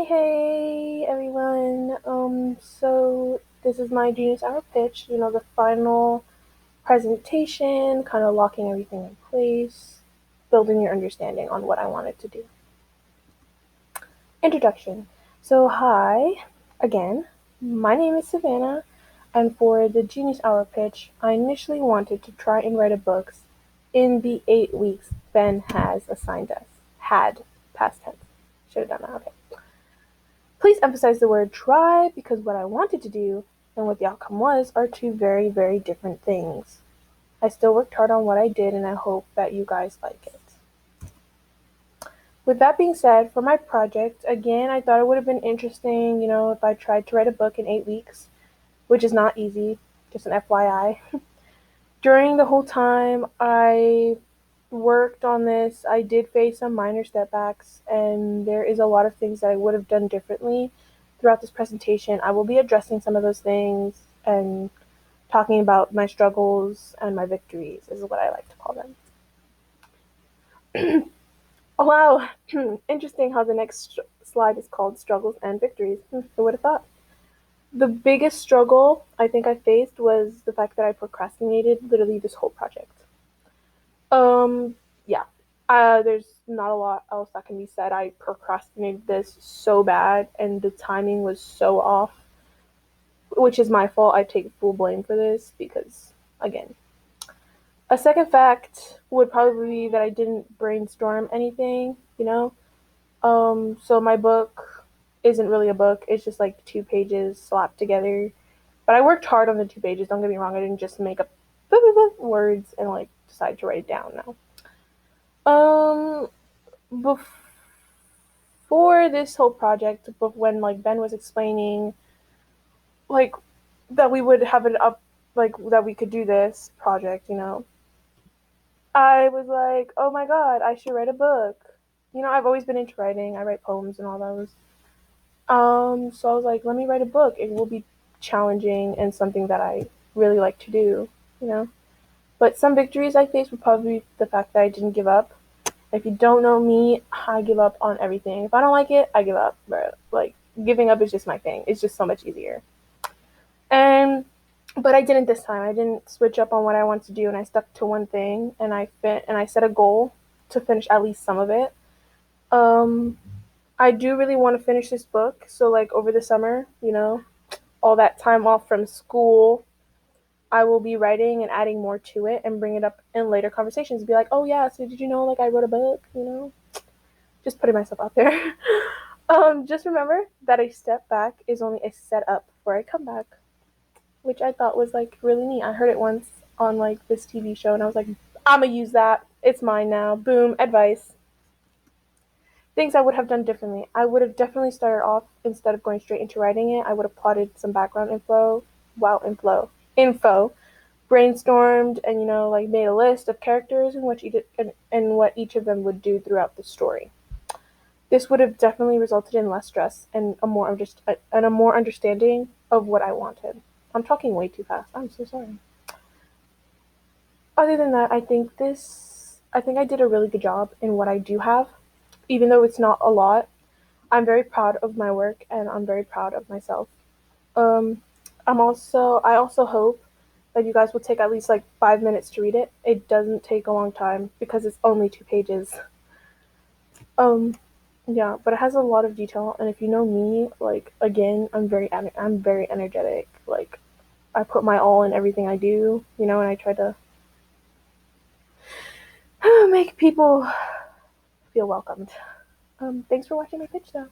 Hey everyone. So this is my Genius Hour pitch, the final presentation, kind of locking everything in place, building your understanding on what I wanted to do. Introduction. So, hi again. My name is Savannah, and for the Genius Hour pitch, I initially wanted to try and write a book in the 8 weeks Ben has assigned us. Had, past tense. Should have done that, okay. Please emphasize the word try because what I wanted to do and what the outcome was are two very, very different things. I still worked hard on what I did and I hope that you guys like it. With that being said, for my project, again, I thought it would have been interesting, if I tried to write a book in 8 weeks, which is not easy, just an FYI. During the whole time I worked on this, I did face some minor setbacks, and there is a lot of things that I would have done differently throughout this presentation. I will be addressing some of those things and talking about my struggles and my victories, is what I like to call them. Oh, wow, interesting how the next slide is called Struggles and Victories. Who would have thought? The biggest struggle I think I faced was the fact that I procrastinated literally this whole project. Yeah. There's not a lot else that can be said. I procrastinated this so bad, and the timing was so off, which is my fault. I take full blame for this because, again, a second fact would probably be that I didn't brainstorm anything. So my book isn't really a book. It's just like 2 pages slapped together. But I worked hard on the 2 pages. Don't get me wrong. I didn't just make up words and like decide to write it down. No. Um, Before this whole project, when like Ben was explaining, like that we would have it up, like that we could do this project. I was like, oh my god, I should write a book. I've always been into writing. I write poems and all those. So I was like, let me write a book. It will be challenging and something that I really like to do. You know. But some victories I faced would probably be the fact that I didn't give up. If you don't know me, I give up on everything. If I don't like it, I give up. Bro. Like giving up is just my thing. It's just so much easier. And but I didn't this time. I didn't switch up on what I wanted to do, and I stuck to one thing. And I set a goal to finish at least some of it. Um, I do really want to finish this book. So like over the summer, all that time off from school, I will be writing and adding more to it and bring it up in later conversations. Be like, oh yeah, so did you know like I wrote a book? Just putting myself out there. Just remember that a step back is only a setup for a comeback, which I thought was like really neat. I heard it once on like this TV show, and I was like, I'm gonna use that. It's mine now. Boom, advice. Things I would have done differently. I would have definitely started off instead of going straight into writing it. I would have plotted some background info, brainstormed, and like made a list of characters and what each of them would do throughout the story. This would have definitely resulted in less stress and a more understanding of what I wanted. I'm talking way too fast. I'm so sorry. Other than that, I think I did a really good job in what I do have, even though it's not a lot. I'm very proud of my work and I'm very proud of myself. Um, I also hope that you guys will take at least like 5 minutes to read it. It doesn't take a long time because it's only 2 pages. Um, yeah, but it has a lot of detail, and if you know me, like again, I'm very energetic. Like I put my all in everything I do, and I try to make people feel welcomed. Thanks for watching my pitch, though.